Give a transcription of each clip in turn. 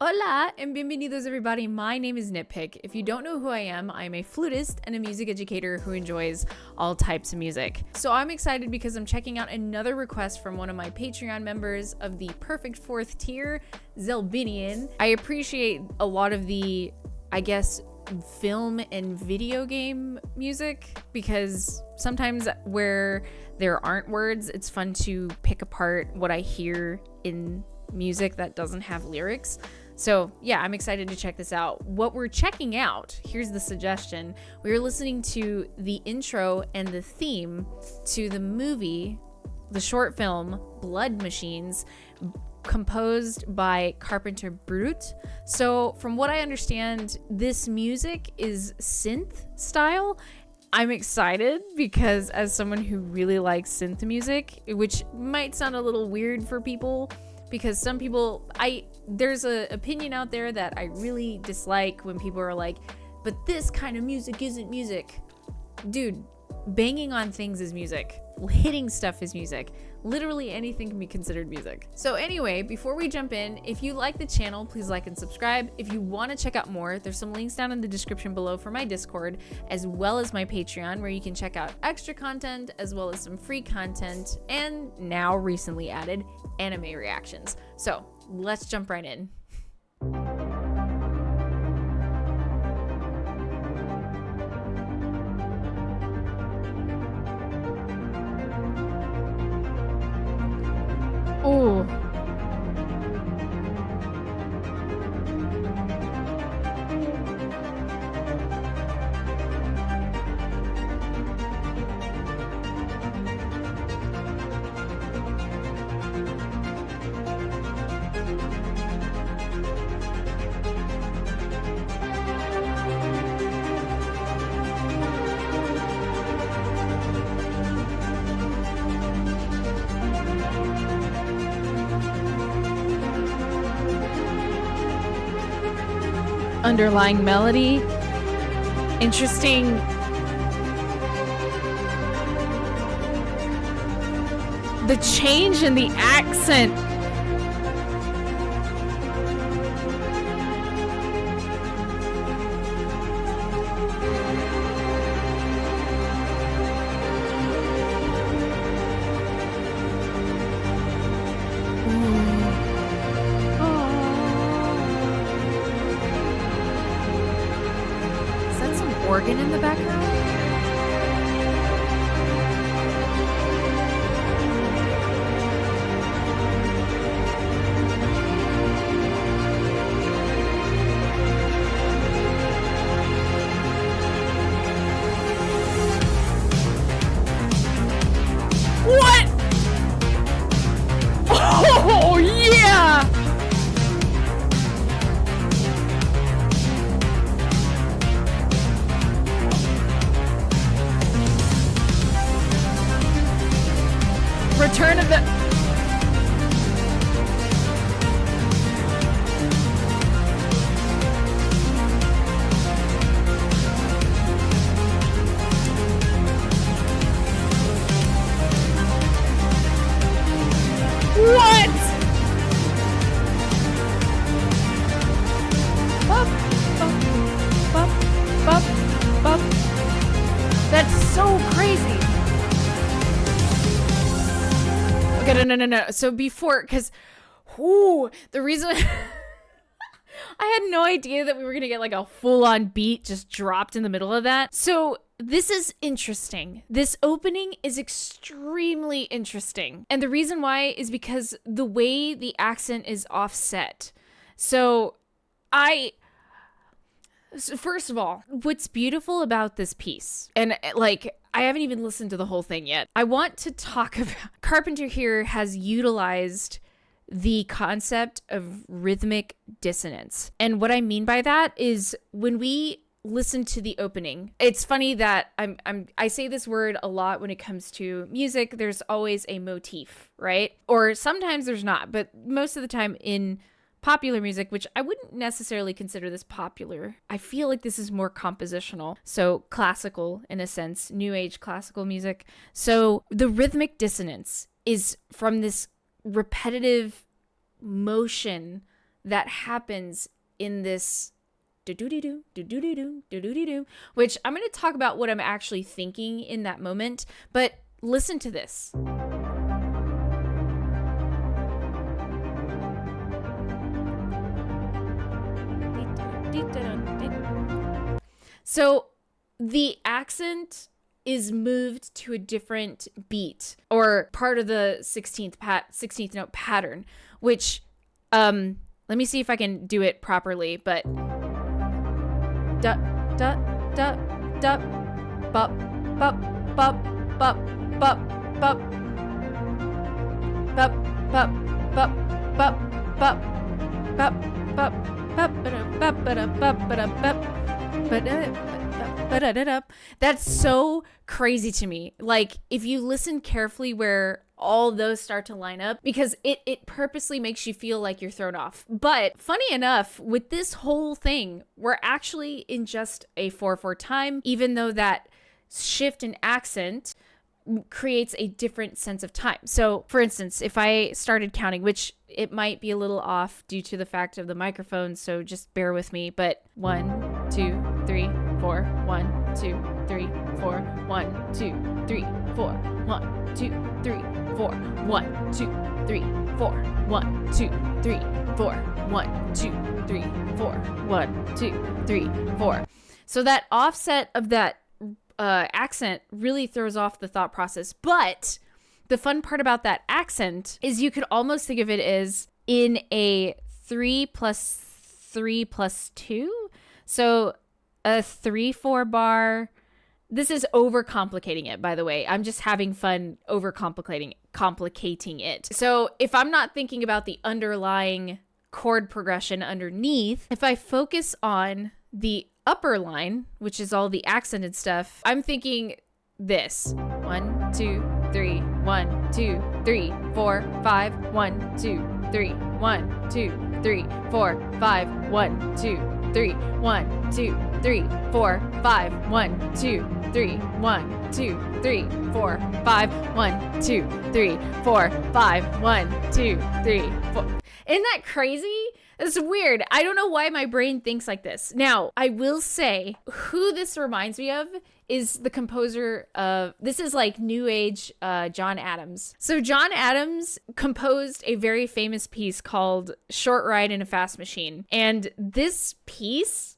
Hola and bienvenidos everybody. My name is NittPicc. If you don't know who I am a flutist and a music educator who enjoys all types of music. So I'm excited because I'm checking out another request from one of my Patreon members of the perfect fourth tier, Zelbinian. I appreciate a lot of the, film and video game music because sometimes where there aren't words, it's fun to pick apart what I hear in music that doesn't have lyrics. So yeah, I'm excited to check this out. What we're checking out, here's the suggestion. We were listening to the intro and the theme to the movie, the short film, Blood Machines, composed by Carpenter Brut. So from what I understand, this music is synth style. I'm excited because as someone who really likes synth music, which might sound a little weird for people, because some people, there's an opinion out there that I really dislike when people are like, but this kind of music isn't music. Dude, banging on things is music. Hitting stuff is music. Literally anything can be considered music. So anyway, before we jump in, if you like the channel, please like and subscribe. If you want to check out more, there's some links down in the description below for my Discord, as well as my Patreon, where you can check out extra content, as well as some free content, and now recently added anime reactions. So let's jump right in. Ooh. Underlying melody, interesting. The change in the accent. Organ in the background? What? Oh, yeah! Return of the... What? Bop, bop, bop, bop, bop. That's so crazy. Okay, no. So before, because, the reason I had no idea that we were gonna get like a full-on beat just dropped in the middle of that. So this is interesting. This opening is extremely interesting. And the reason why is because the way the accent is offset. So first of all, what's beautiful about this piece, and like, I haven't even listened to the whole thing yet. I want to talk about Carpenter here has utilized the concept of rhythmic dissonance. And what I mean by that is when we listen to the opening, it's funny that I say this word a lot when it comes to music. There's always a motif, right? Or sometimes there's not, but most of the time in popular music, which I wouldn't necessarily consider this popular. I feel like this is more compositional. So classical in a sense, new age classical music. So the rhythmic dissonance is from this repetitive motion that happens in this do-do-de-doo, do-do-de-doo, do-do-de-doo, which I'm going to talk about what I'm actually thinking in that moment, but listen to this. So the accent is moved to a different beat or part of the 16th note pattern, which let me see if I can do it properly, but da da da da bop bop bop bop bop bop bop bop bop bop bop bop bop that's so crazy to me. Like, if you listen carefully where all those start to line up, because it purposely makes you feel like you're thrown off. But funny enough, with this whole thing, we're actually in just a 4/4 time, even though that shift in accent creates a different sense of time. So for instance, if I started counting, which it might be a little off due to the fact of the microphone, so just bear with me, but 1 2 3 4 1 2 3 4 1 2 3 4 1 2 3 4 1 2 3 4 1 2 3 4 1 2 3 4 1 2 3 4. So that offset of that accent really throws off the thought process. But the fun part about that accent is you could almost think of it as in a 3 plus 3 plus 2. So a 3/4 bar. This is overcomplicating it, by the way. I'm just having fun complicating it. So if I'm not thinking about the underlying chord progression underneath, if I focus on the upper line, which is all the accented stuff, I'm thinking this: 1 2 3 1 2 3 4 5 1 2 3 1 2 3 4 5 1 2 3 1 2 3 4 5 1 2 3 1 2 3 4 5 1 2 3 4 5 1 2 3 4. Isn't that crazy? It's weird. I don't know why my brain thinks like this. Now, I will say who this reminds me of is the composer of, this is like New Age John Adams. So John Adams composed a very famous piece called Short Ride in a Fast Machine. And this piece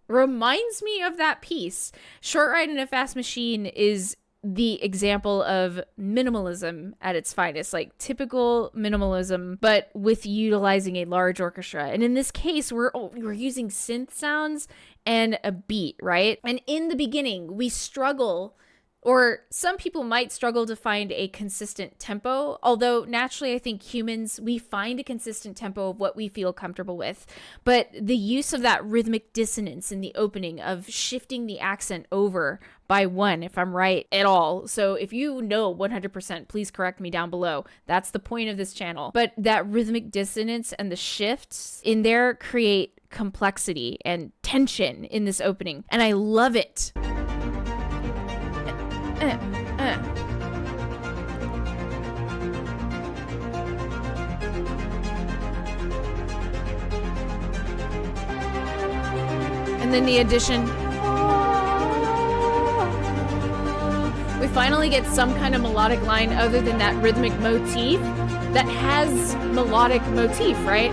reminds me of that piece. Short Ride in a Fast Machine is the example of minimalism at its finest, like typical minimalism, but with utilizing a large orchestra. And in this case, we're using synth sounds and a beat, right? And in the beginning, we struggle, or some people might struggle to find a consistent tempo, although naturally I think humans, we find a consistent tempo of what we feel comfortable with. But the use of that rhythmic dissonance in the opening of shifting the accent over by 1, if I'm right at all. So if you know 100%, please correct me down below. That's the point of this channel. But that rhythmic dissonance and the shifts in there create complexity and tension in this opening. And I love it. And then the addition. We finally get some kind of melodic line other than that rhythmic motif that has melodic motif, right?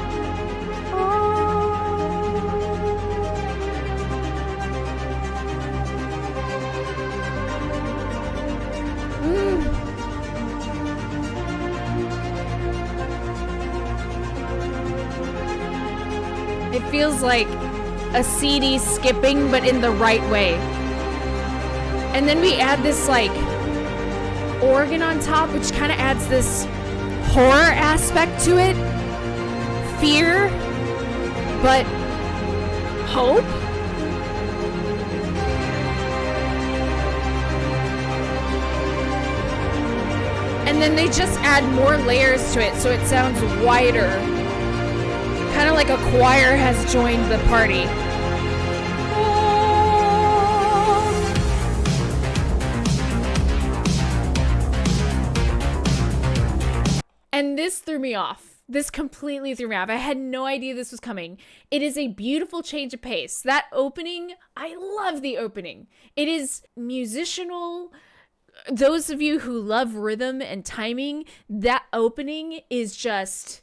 It feels like a CD skipping, but in the right way. And then we add this like organ on top, which kind of adds this horror aspect to it. Fear, but hope. And then they just add more layers to it, so it sounds wider. Kind of like a choir has joined the party. And this threw me off. This completely threw me off. I had no idea this was coming. It is a beautiful change of pace. That opening, I love the opening. It is musicianal. Those of you who love rhythm and timing, that opening is just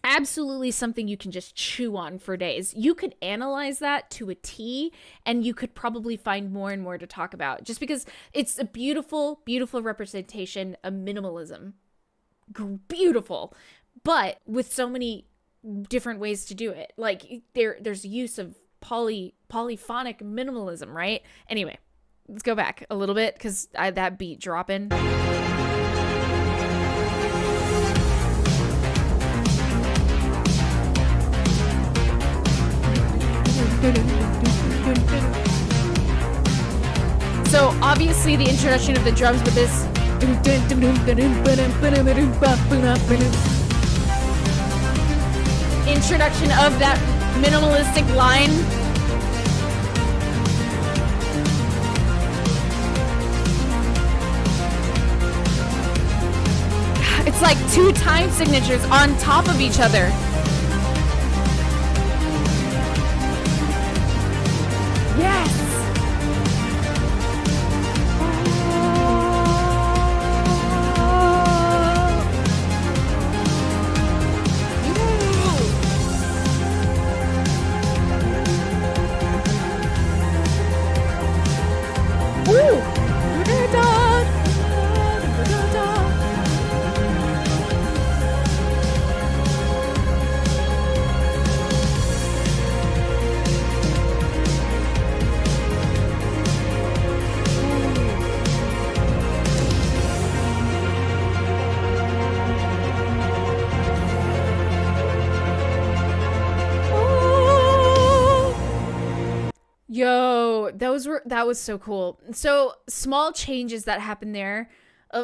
absolutely something you can just chew on for days. You could analyze that to a T, and you could probably find more and more to talk about, just because it's a beautiful, beautiful representation of minimalism. Beautiful, but with so many different ways to do it. Like there's use of polyphonic minimalism, right? Anyway, let's go back a little bit, because that beat dropping. So obviously the introduction of the drums with this introduction of that minimalistic line. It's like 2 time signatures on top of each other. Yes. Yo, that was so cool. So small changes that happened there.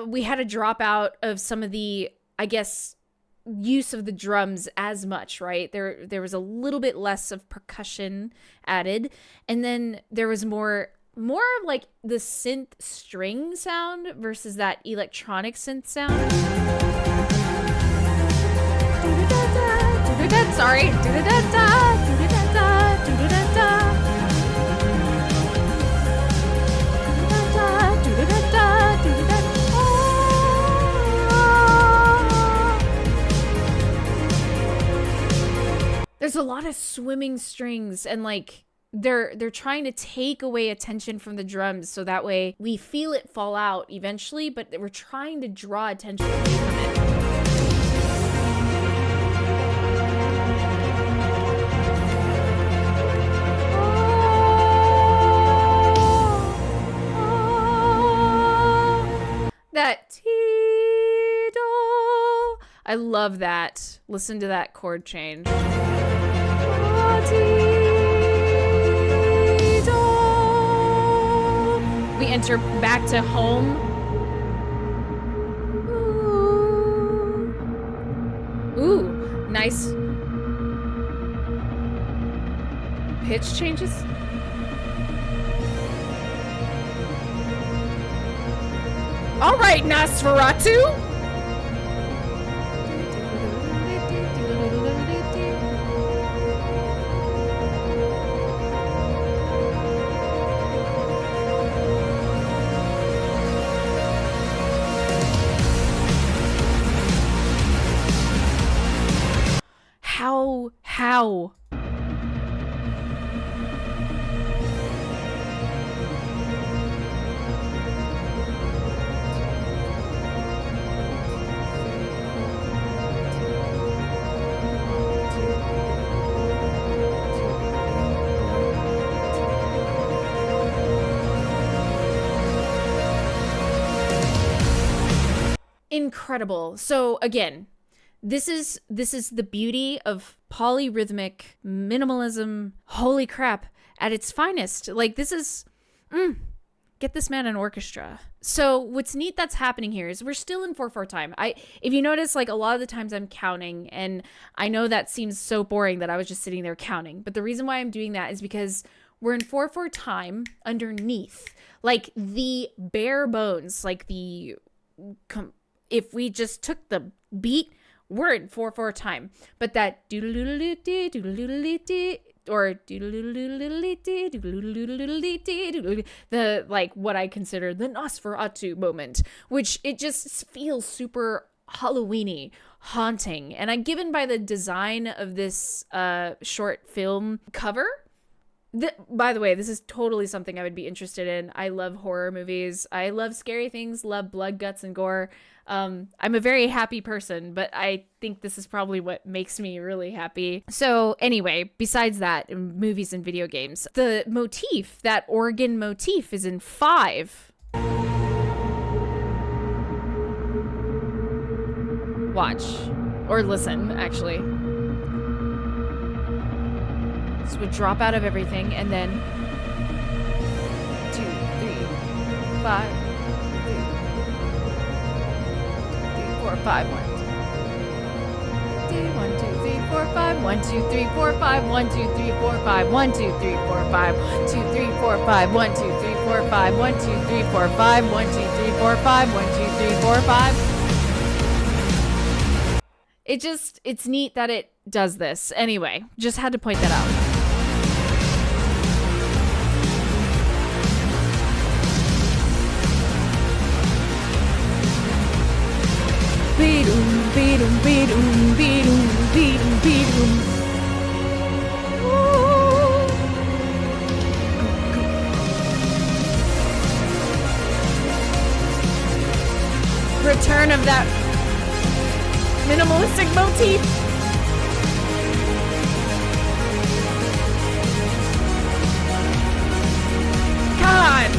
We had a dropout of some of the, I guess, use of the drums as much, right? There was a little bit less of percussion added, and then there was more like the synth string sound versus that electronic synth sound. Sorry. There's a lot of swimming strings, and like they're trying to take away attention from the drums, so that way we feel it fall out eventually, but we're trying to draw attention away from it. That T-do. I love that. Listen to that chord change. We enter back to home. Ooh, nice pitch changes. All right, Nosferatu. How? Incredible. So again, this is the beauty of polyrhythmic minimalism. Holy crap, at its finest. Like, this is get this man an orchestra. So what's neat that's happening here is we're still in 4/4 time. If you notice, like, a lot of the times I'm counting, and I know that seems so boring that I was just sitting there counting, but the reason why I'm doing that is because we're in 4/4 time underneath, like, the bare bones, like if we just took the beat, word for time. But that or the like what I consider the Nosferatu moment, which it just feels super Halloweeny, haunting. And I'm given by the design of this short film cover. By the way, this is totally something I would be interested in. I love horror movies. I love scary things, love blood, guts, and gore. I'm a very happy person, but I think this is probably what makes me really happy. So anyway, besides that, in movies and video games, the motif, that organ motif, is in 5. Watch. Or listen, actually. This would drop out of everything, and then 2, 3, 5, 4, 5, 1, 2, 3, 4, 5, 1, 2, 3, 4, 5, 1, 2, 3, 4, 5, 1, 2, 3, 4, 5, 2, 3, 4, 5, 1, 2, 3, 4, 5, 1, 2, 3, 4, 5, 1, 2, 3, 4, 5, 1, 2, 3, 4, 5. It's neat that it does this. Anyway, just had to point that out. Be-dum, be-dum, be-dum, be-dum, be-dum, be-dum. Return of that minimalistic motif. God.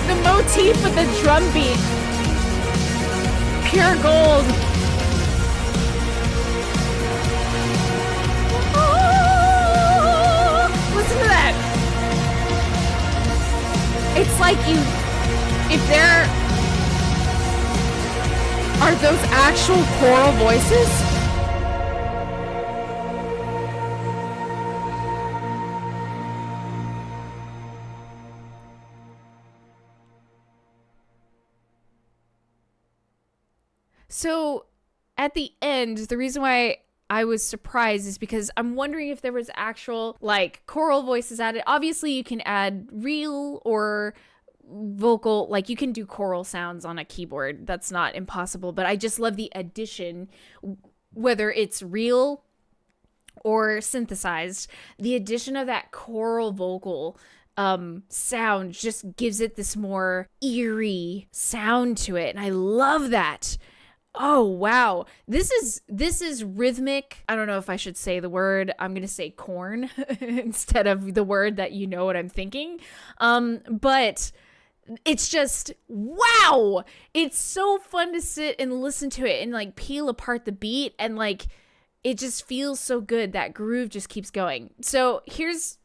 The motif with the drum beat. Pure gold. It's like if there are those actual choral voices. So at the end, the reason why I was surprised is because I'm wondering if there was actual like choral voices added. Obviously you can add real or vocal, like you can do choral sounds on a keyboard. That's not impossible, but I just love the addition, whether it's real or synthesized, the addition of that choral vocal sound just gives it this more eerie sound to it. And I love that. Oh, wow. This is rhythmic. I don't know if I should say the word. I'm going to say corn instead of the word that you know what I'm thinking. But it's just, wow. It's so fun to sit and listen to it and like peel apart the beat, and like it just feels so good. That groove just keeps going. So here's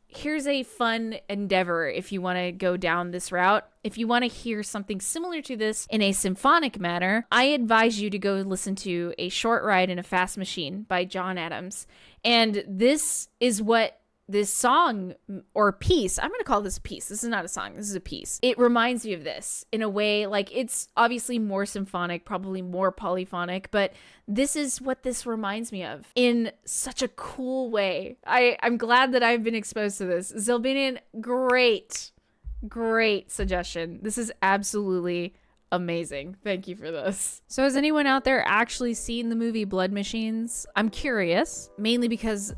a fun endeavor if you want to go down this route. If you want to hear something similar to this in a symphonic manner, I advise you to go listen to A Short Ride in a Fast Machine by John Adams. And this is what this song or piece, I'm going to call this a piece. This is not a song. This is a piece. It reminds me of this in a way. Like, it's obviously more symphonic, probably more polyphonic, but this is what this reminds me of in such a cool way. I'm glad that I've been exposed to this. Zilbinian, great suggestion. This is absolutely amazing. Thank you for this. So has anyone out there actually seen the movie Blood Machines? I'm curious, mainly because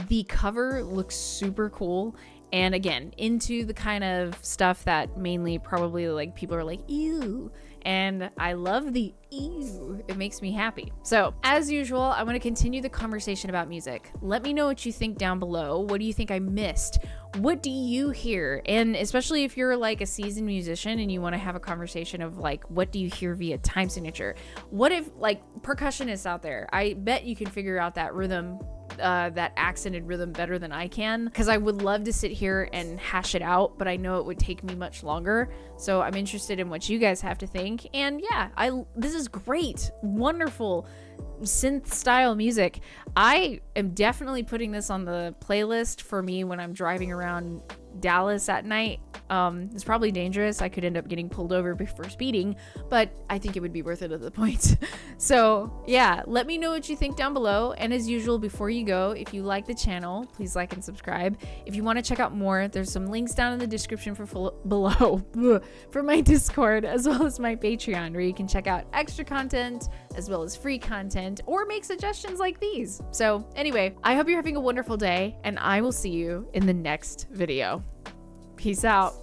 the cover looks super cool, and again, into the kind of stuff that mainly probably like people are like, ew, and I love the ew. It makes me happy. So as usual, I want to continue the conversation about music. Let me know what you think down below. What do you think I missed? What do you hear? And especially if you're like a seasoned musician and you want to have a conversation of like, what do you hear via time signature? What if like percussionists out there, I bet you can figure out that rhythm that accented rhythm better than I can, because I would love to sit here and hash it out, but I know it would take me much longer. So I'm interested in what you guys have to think. And yeah, this is great, wonderful synth style music. I am definitely putting this on the playlist for me when I'm driving around Dallas at night. It's probably dangerous. I could end up getting pulled over before speeding, but I think it would be worth it at the point. So yeah, let me know what you think down below. And as usual, before you go, if you like the channel, please like and subscribe. If you want to check out more, there's some links down in the description below for my Discord, as well as my Patreon, where you can check out extra content as well as free content or make suggestions like these. So anyway, I hope you're having a wonderful day, and I will see you in the next video. Peace out.